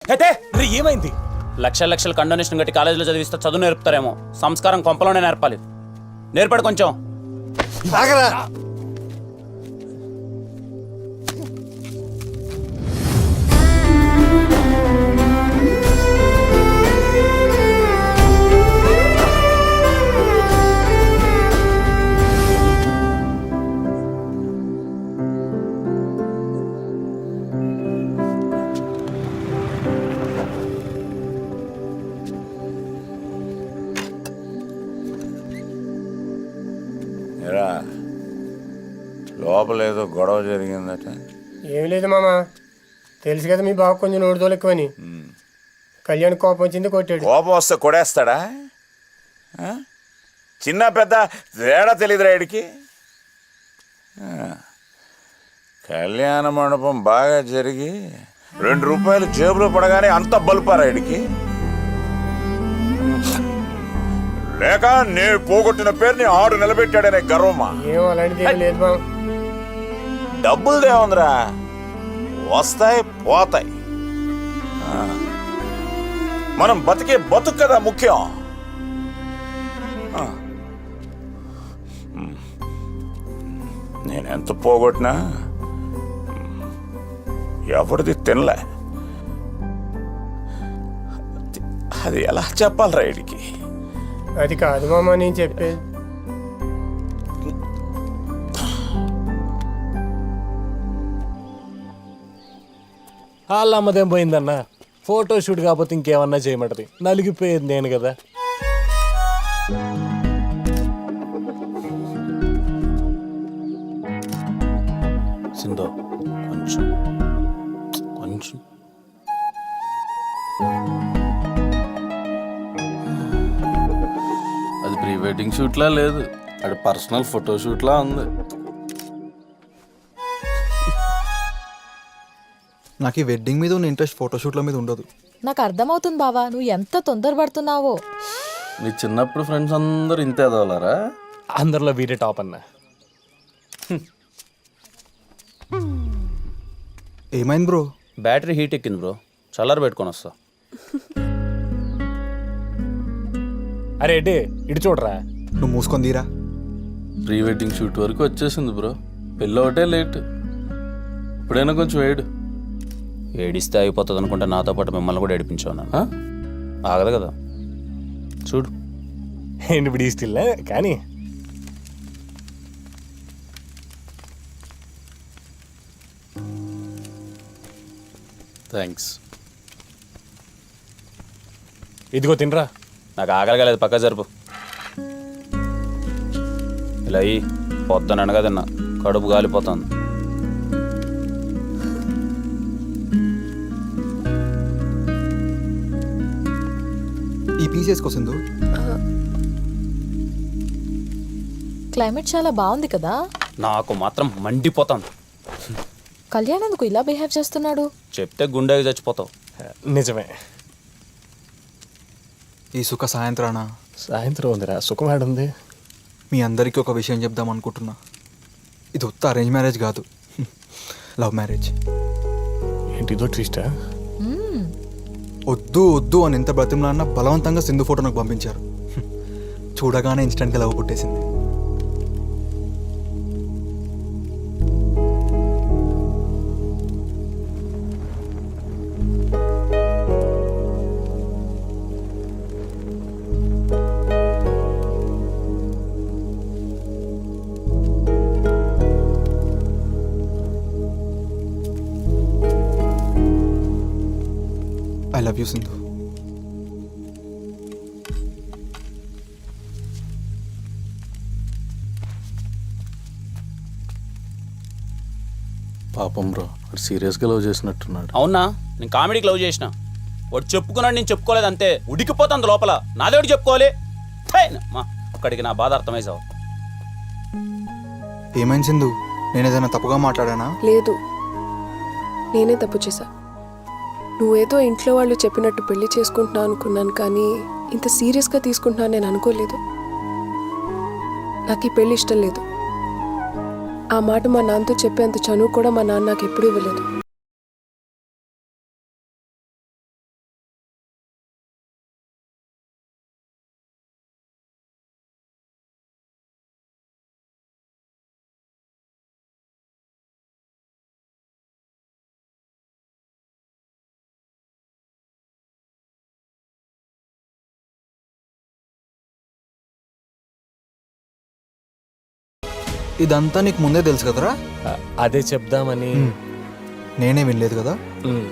అయితే ఏమైంది? లక్షల లక్షల కండోనేషన్ కట్టి కాలేజీలో చదివిస్తే చదువు నేర్పుతారేమో, సంస్కారం కొంపలోనే నేర్పాలి. నేర్పడు కొంచెం. లోపల ఏదో గొడవ జరిగిందట. ఏం లేదు మామ, తెలుసు కదా మీ బాబు కొంచెం నోటితోలు ఎక్కువని. కళ్యాణ్ కోపం వచ్చింది, కొట్టాడు. కోపం వస్తే కొడేస్తాడా? చిన్న పెద్ద తేడా తెలియదురా వీడికి. కళ్యాణ మండపం బాగా జరిగి 2 రూపాయలు జేబులో పడగానే అంత బలుపారా వీడికి? లేక నేను పోగొట్టిన పేరుని 6 నిలబెట్టాడనే గర్వమా? ఏం అలాంటిది ఏం లేదు మామ. డబ్బులు దేవందిరా, వస్తాయి పోతాయి. మనం బతికే బతుకు కదా ముఖ్యం. నేనెంత పోగొట్టినా ఎవరిది తినలే. అది ఎలా చెప్పాలరా వీడికి? అది కాదు మామ నేను చెప్పేది. వాళ్ళ అమ్మదేం పోయిందన్న, ఫోటో షూట్ కాకపోతే ఇంకేమన్నా చేయమంటది. నలిగిపోయేది నేను కదా. సింధు కొంచెం కొంచెం. అది ప్రీ వెడ్డింగ్ షూట్లా లేదు, అది పర్సనల్ ఫోటో షూట్లా ఉంది. నాకు ఈ వెడ్డింగ్ మీద ఉన్న ఇంట్రెస్ట్ ఫోటోషూట్ల మీద ఉండదు. నాకు అర్థమవుతుంది బావా, నువ్వు ఎంత తొందరపడుతున్నావో. మీ చిన్నప్పుడు ఫ్రెండ్స్ అందరూ ఇంతే ఎదవలారా? అందరిలో వీడే టాప్ అన్న. ఏమైంది బ్రో? బ్యాటరీ హీట్ ఎక్కింది బ్రో, చల్లారి పెట్టుకొని వస్తా. అరే ఎడ్డి ఇటు చూడరా. నువ్వు మూసుకొని తీరా. ప్రీ వెడ్డింగ్ షూట్ వరకు వచ్చేసింది బ్రో, పెళ్ళి ఒకటే లేట్. ఇప్పుడైనా కొంచెం వేడు. ఏడిస్తే అయిపోతుంది అనుకుంటే నాతో పాటు మిమ్మల్ని కూడా ఏడిపించాను. ఆగదు కదా, చూడు. ఏంటి ఇప్పుడు ఈ స్టిల్ కానీ. థ్యాంక్స్. ఇదిగో తినరా. నాకు ఆగలగలేదు, పక్క జరుపు. ఇలా అయ్యి పొద్దున అనగా తిన్నా, కడుపు గాలిపోతుంది. ఈ పీస్ వేసుకోసిందు. క్లైమేట్ చాలా బాగుంది కదా. నాకు మాత్రం మండిపోతాను. కళ్యాణ్ ఎందుకు ఇలా బిహేవ్ చేస్తున్నాడు? చెప్తే గుండెకి చచ్చిపోతావు. నిజమే. ఈ సుఖ సాయంత్రాన సాయంత్రం ఉందిరా, సుఖం ఆడుంది. మీ అందరికీ ఒక విషయం చెప్దాం అనుకుంటున్నా. ఇది ఉత్త అరేంజ్ మ్యారేజ్ కాదు, లవ్ మ్యారేజ్. ఏంటిదో ట్విస్టా? వద్దు వద్దు అని ఎంత బ్రతిమలాన్నా బలవంతంగా సింధు ఫోటో నాకు పంపించారు. చూడగానే ఇన్స్టెంట్గా లవ్ పుట్టేసింది. I love you, Sindhu. పాపం బ్రో, వాడు సీరియస్గా లవ్ చేసినట్టున్నాడు. అవునా? నేను కామెడీకి లవ్ చేసిన. వాడు చెప్పుకున్నాడు, నేను చెప్పుకోలేదు అంతే. ఉడికిపోతుంది లోపల. నాదేవిడు చెప్పుకోవాలి. అక్కడికి నా బాధ అర్థమైసావు. ఏమైంది సింధు? నేను ఏదైనా తప్పుగా మాట్లాడానా? లేదు, నేనే తప్పు చేశా. నువ్వేదో ఇంట్లో వాళ్ళు చెప్పినట్టు పెళ్లి చేసుకుంటున్నా అనుకున్నాను, కానీ ఇంత సీరియస్గా తీసుకుంటున్నా నేను అనుకోలేదు. నాకు ఈ పెళ్లి ఇష్టం లేదు. ఆ మాట మా నాన్నతో చెప్పేంత చనువు కూడా మా నాన్న నాకు ఎప్పుడూ ఇవ్వలేదు. ఇదంతా నీకు ముందే తెలుసు కదరా? అదే చెప్దామని. నేనే వినలేదు కదా. ఉమ్.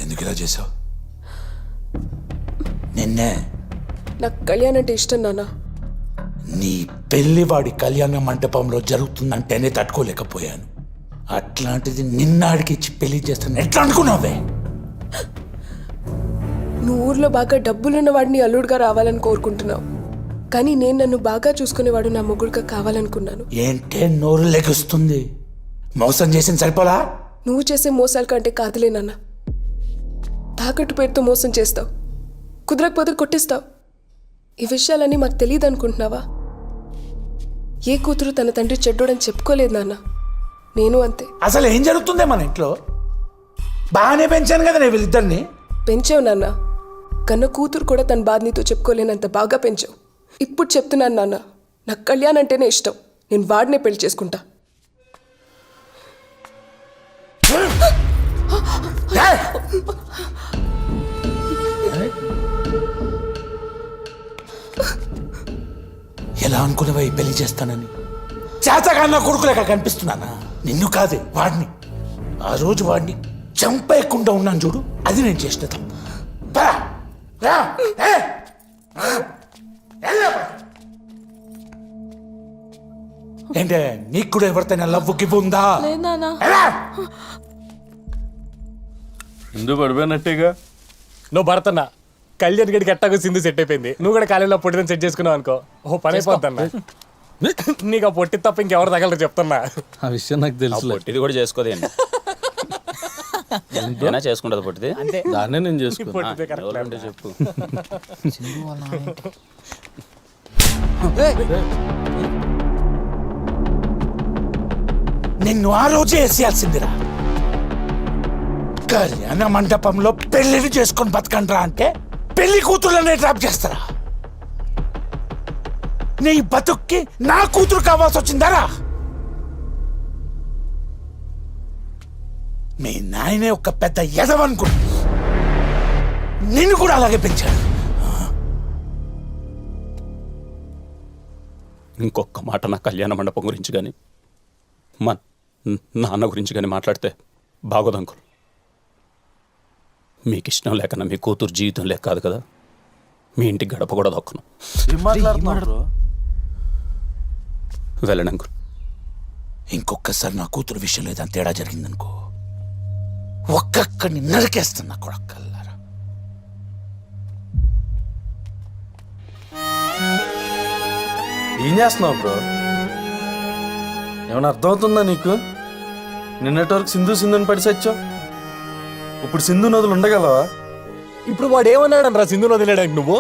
ఎందుకు ఇలా చేసావు? నిన్నే నాకు కళ్యాణ్ అంటే ఇష్టం నాన్న. నీ పెళ్లి వాడి కళ్యాణ మంటపంలో జరుగుతుందంటేనే తట్టుకోలేకపోయాను. అట్లాంటిది నిన్నాడికి ఇచ్చి పెళ్లి చేస్తాను ఎట్లా అనుకున్నావే? నువ్వు ఊర్లో బాగా డబ్బులున్న వాడిని అల్లుడుగా రావాలని కోరుకుంటున్నావు, కానీ నేను నన్ను బాగా చూసుకునేవాడు నా మొగుడుగా కావాలనుకున్నాను. ఏంటే నోరు లెగుస్తుంది? మోసం చేసిన సరిపోలా? నువ్వు చేసే మోసాల కంటే కాదులే నాన్న. తాకట్టు పేరుతో మోసం చేస్తావు, కుదరకపోతే కొట్టిస్తావు. ఈ విషయాలన్నీ మాకు తెలియదు అనుకుంటున్నావా? ఏ కూతురు తన తండ్రి చెడ్డోడని చెప్పుకోలేదు నాన్న. నేను అంతే. అసలు ఏం జరుగుతుందే మన ఇంట్లో? బాగానే పెంచాను కదా నేను వీళ్ళిద్దరిని. పెంచావు నాన్న, కన్న కూతురు కూడా తన బాధ నీతో చెప్పుకోలేనంత బాగా పెంచావు. ఇప్పుడు చెప్తున్నాను నాన్న, నాకు కళ్యాణ్ అంటేనే ఇష్టం. నేను వాడినే పెళ్లి చేసుకుంటా. ఎలా అనుకునేవా ఈ పెళ్లి చేస్తానని? చేతగాన్న కొడుకులేక కనిపిస్తున్నానా? నిన్ను కాదే వాడిని. ఆ రోజు వాడిని చంపేయకుండా ఉన్నాను చూడు, అది నేను చేసిన తప్పు. పద, రా, ఏ. ఏంటే నీకు కూడా ఎవరితోనే లవ్ గివ్ ఉందా? లేదు నాన్న. ఎలా? సింధు పడిపోయినట్టేగా. నువ్వు భరతన్నా, కళ్యాణ్ గడికి ఎట్టాగో సింధు సెట్ అయిపోయింది. నువ్వు కూడా కాలేజీలో పొట్టిదని సెట్ చేసుకున్నావు అనుకో, ఓ పని అయిపోద్దన్నా. నీకు ఆ పొట్టి తప్ప ఇంకెవరు తగలరు చెప్తున్నా. ఆ విషయం నాకు తెలుసు. పొట్టిది కూడా చేసుకోదేండి. ఏనా చేసుకుంటుంది పొట్టిది? దాన్నే నేను చేసుకున్నా. పొట్టిదే correct. ఎవరంటే చెప్పు. నిన్ను ఆ రోజే వేసేయాల్సిందిరా. కళ్యాణ మండపంలో పెళ్లిని చేసుకొని బతకండ్రా అంటే పెళ్లి కూతుర్లనే ట్రాప్ చేస్తారా? నీ బతుక్కి నా కూతురు కావాల్సి వచ్చిందరా? మీ నాయనే ఒక పెద్ద ఎదవనుకున్నా, నిన్ను కూడా అలాగే పెంచాడు. ఇంకొక మాట నా కళ్యాణ మండపం గురించి కానీ మా నాన్న గురించి కానీ మాట్లాడితే బాగోదు అంకుల్. మీకు ఇష్టం లేకన్నా మీ కూతురు జీవితం లేక కాదు కదా, మీ ఇంటికి గడప కూడా దొక్కను. వెళ్ళండి అంకుల్. ఇంకొకసారి నా కూతురు విషయంలో ఏదైనా తేడా జరిగిందనుకో, ఒక్కొక్కడిని నరికేస్తున్నా కొడకల్లారా. ఏం చేస్తున్నావు బ్రో? ఏమైనా అర్థమవుతుందా నీకు? నిన్నటి వరకు సింధు సింధుని పడి సచ్చావు, ఇప్పుడు సింధు నదులు ఉండగలవా? ఇప్పుడు వాడు ఏమన్నాడనరా సింధుని వదిలేడానికి? నువ్వు